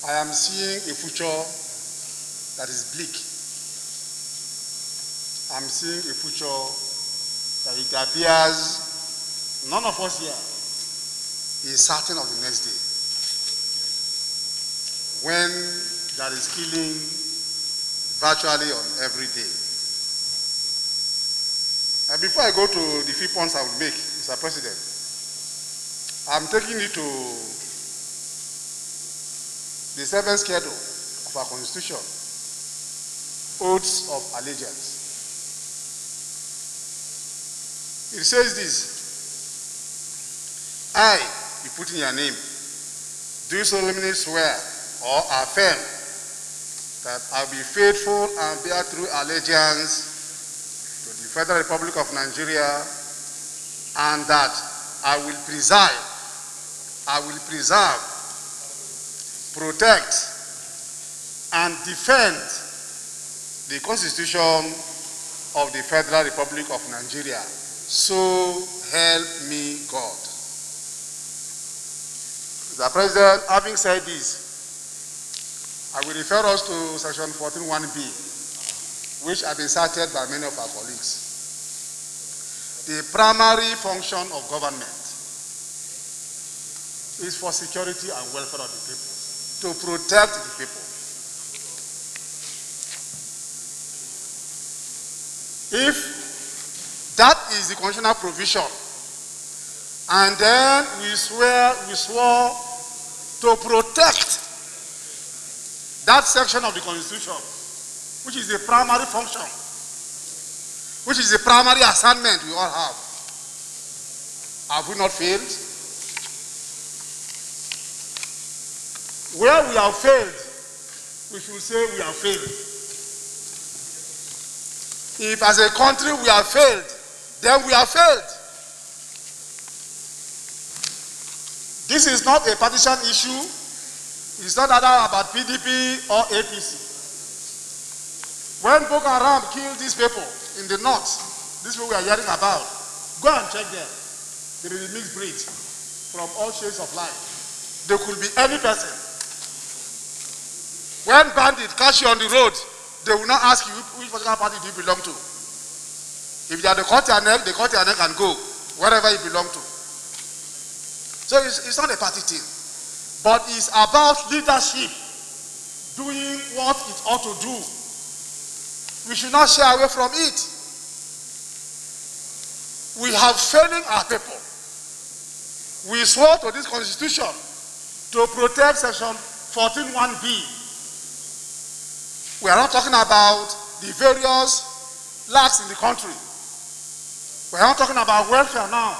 I am seeing a future that is bleak. I'm seeing a future that it appears none of us here is certain of the next day. When there is killing virtually on every day. And before I go to the few points I will make, Mr. President, I'm taking you to the 7th schedule of our Constitution, Oaths of Allegiance. It says this: I, you put in your name, do solemnly swear or affirm that I will be faithful and bear true allegiance to the Federal Republic of Nigeria, and that I will preserve, protect, and defend the Constitution of the Federal Republic of Nigeria. So help me God. Mr. President, having said this, I will refer us to section 14(1)(b), which have been cited by many of our colleagues. The primary function of government is for security and welfare of the people, to protect the people. If that is the constitutional provision, and then we swore to protect that section of the Constitution, which is the primary function, which is the primary assignment we all have. Have we not failed? Where we have failed, we should say we have failed. If as a country we have failed, then we have failed. This is not a partisan issue. It's not about PDP or APC. When Boko Haram killed these people in the north, this is what we are hearing about. Go and check them. There is a mixed breed from all shades of life. There could be any person. When bandits catch you on the road, they will not ask you which particular party do you belong to. If they are the cut your neck, they cut your neck and go wherever you belong to. So it's not a party thing, but it's about leadership doing what it ought to do. We should not shy away from it. We have failing our people. We swore to this Constitution to protect section 14(1)(b). We are not talking about the various lacks in the country. We are not talking about welfare now.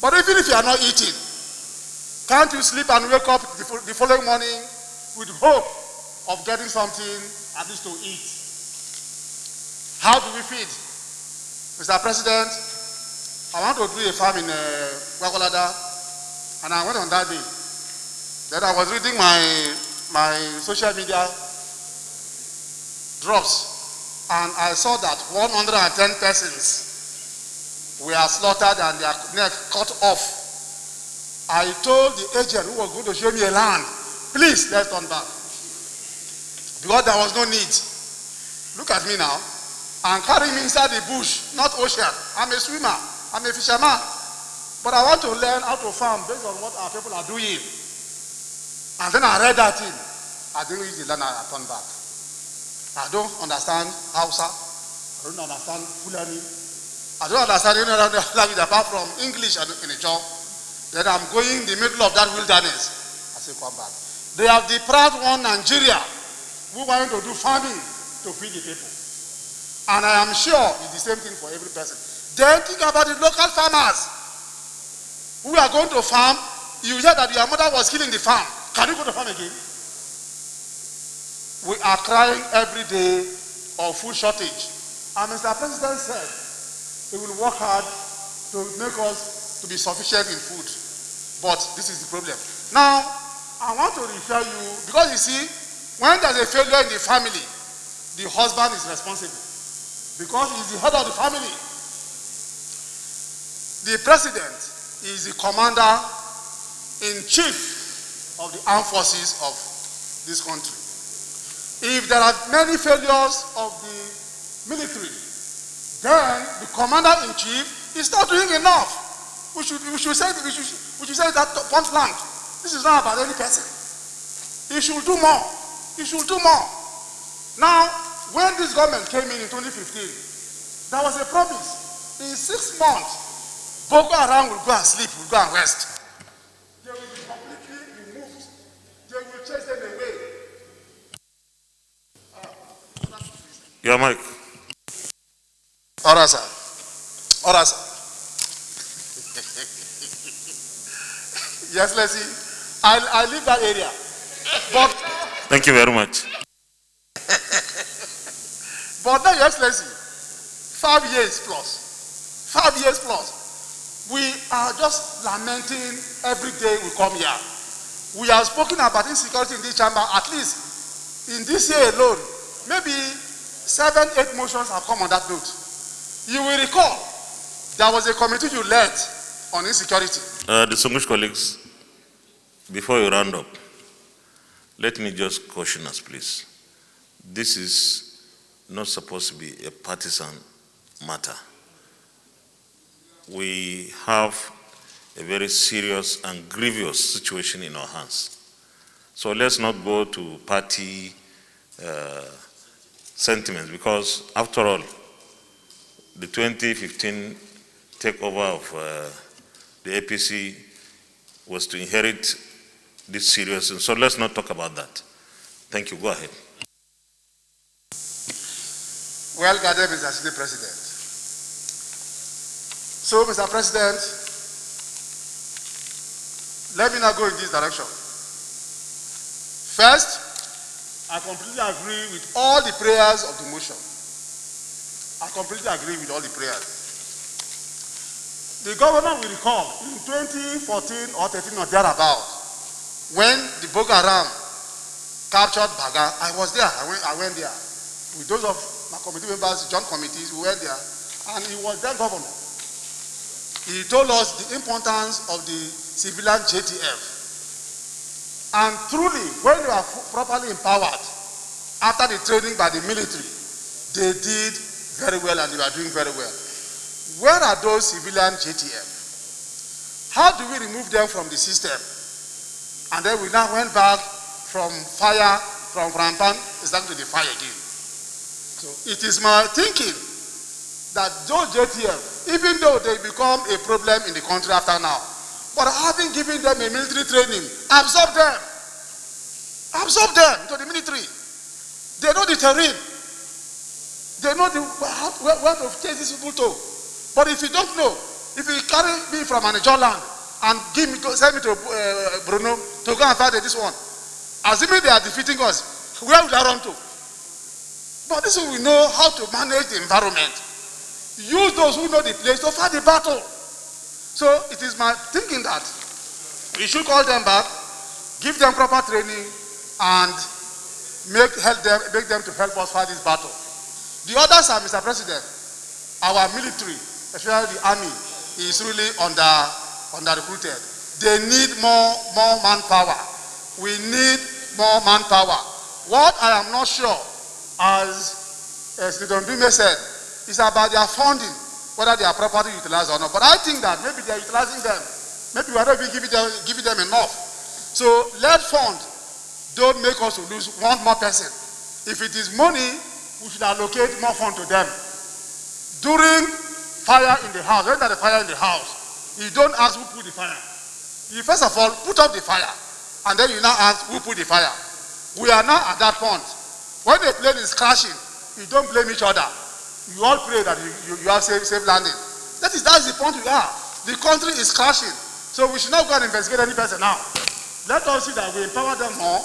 But even if you are not eating, can't you sleep and wake up the following morning with hope of getting something at least to eat? How do we feed? Mr. President, I want to do a farm in Gwagwalada, and I went on that day. Then I was reading my social media drops, and I saw that 110 persons were slaughtered and their neck cut off. I told the agent who was going to show me a land, please, let's turn back. Because there was no need. Look at me now. And carry me inside the bush, not ocean. I'm a swimmer. I'm a fisherman. But I want to learn how to farm based on what our people are doing. And then I read that in. I didn't read the land, I turned back. I don't understand Hausa. I don't understand Fulani. I don't understand any other language apart from English and in a job. Then I'm going in the middle of that wilderness. I say, come back. They have deprived one Nigeria who wanted to do farming to feed the people. And I am sure it's the same thing for every person. Then think about the local farmers who are going to farm. You hear that your mother was killing the farm. Can you go to farm again? We are crying every day of food shortage. And Mr. President said he will work hard to make us to be sufficient in food. But this is the problem. Now, I want to refer you, because you see, when there's a failure in the family, the husband is responsible. Because he's the head of the family. The president is the commander-in-chief of the armed forces of this country. If there are many failures of the military, then the commander-in-chief is not doing enough. We should say that point blank. This is not about any person. He should do more. He should do more. Now, when this government came in 2015, there was a promise. In 6 months, Boko Haram will go and sleep, will go and rest. They will be completely removed. They will chase them away. Your mic. All right, sir. All right, sir. Yes, let's see. I leave that area. But thank you very much. But now, Your Excellency, 5 years plus. 5 years plus. We are just lamenting every day we come here. We have spoken about insecurity in this chamber, at least in this year alone. Maybe 7, 8 motions have come on that note. You will recall, there was a committee you led on insecurity. Distinguished colleagues, before you round up, let me just caution us, please. This is not supposed to be a partisan matter. We have a very serious and grievous situation in our hands. So let's not go to party sentiments, because after all, the 2015 takeover of the APC was to inherit this seriousness. So let's not talk about that. Thank you. Go ahead. Well guarded, Mr. Senior President. So, Mr. President, let me now go in this direction. First, I completely agree with all the prayers of the motion. I completely agree with all the prayers. The governor will recall in 2014 or 13 or thereabout, when the Boko Haram captured Baga, I was there. I went there with those of my committee members, joint committees. We went there, and he was then governor. He told us the importance of the civilian JTF. And truly, when they were properly empowered, after the training by the military, they did very well and they were doing very well. Where are those civilian JTF? How do we remove them from the system? And then we now went back from fire, from Rampan, exactly to the fire again. So it is my thinking that those JTF, even though they become a problem in the country after now, but having given them a military training, absorb them into the military. They know the terrain. They know where to chase these people to. But if you don't know, if you carry me from Anijo land and send me to Bruno to go and fight this one, assuming they are defeating us, where will I run to? But this is we know how to manage the environment. Use those who know the place to fight the battle. So it is my thinking that we should call them back, give them proper training, and make them to help us fight this battle. The others are, Mr. President, our military, especially the army, is really under recruited. They need more manpower. We need more manpower. What I am not sure, as Senator Ndume said, is about their funding, whether they are properly utilized or not. But I think that maybe they are utilizing them. Maybe we are not even giving them enough. So let fund don't make us to lose one more person. If it is money, we should allocate more fund to them. During fire in the house, when there is fire in the house, you don't ask who put the fire. You first of all put up the fire, and then you now ask who put the fire. We are now at that point. When the plane is crashing, you don't blame each other. You all pray that you have safe landing. That is the point we are. The country is crashing. So we should not go and investigate any person now. Let us see that we empower them more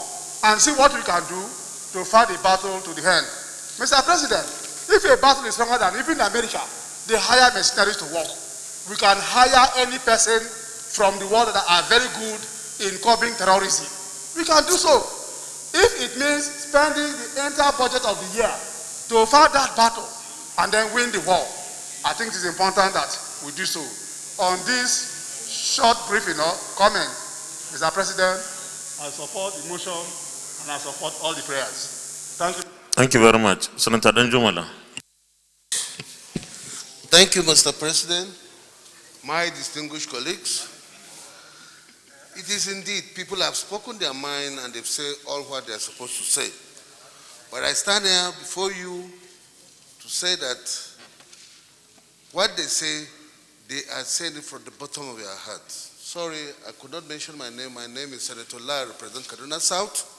and see what we can do to fight the battle to the end. Mr. President, if a battle is stronger than even America, they hire mercenaries to work. We can hire any person from the world that are very good in curbing terrorism. We can do so. If it means spending the entire budget of the year to fight that battle and then win the war, I think it is important that we do so. On this short briefing or comment, Mr. President, I support the motion and I support all the prayers. Thank you. Thank you very much. Senator Danjumala. Thank you, Mr. President. My distinguished colleagues, it is indeed, people have spoken their mind and they've said all what they're supposed to say. But I stand here before you to say that what they say, they are saying it from the bottom of their hearts. Sorry, I could not mention my name. My name is Senator Lai, I represent Kaduna South.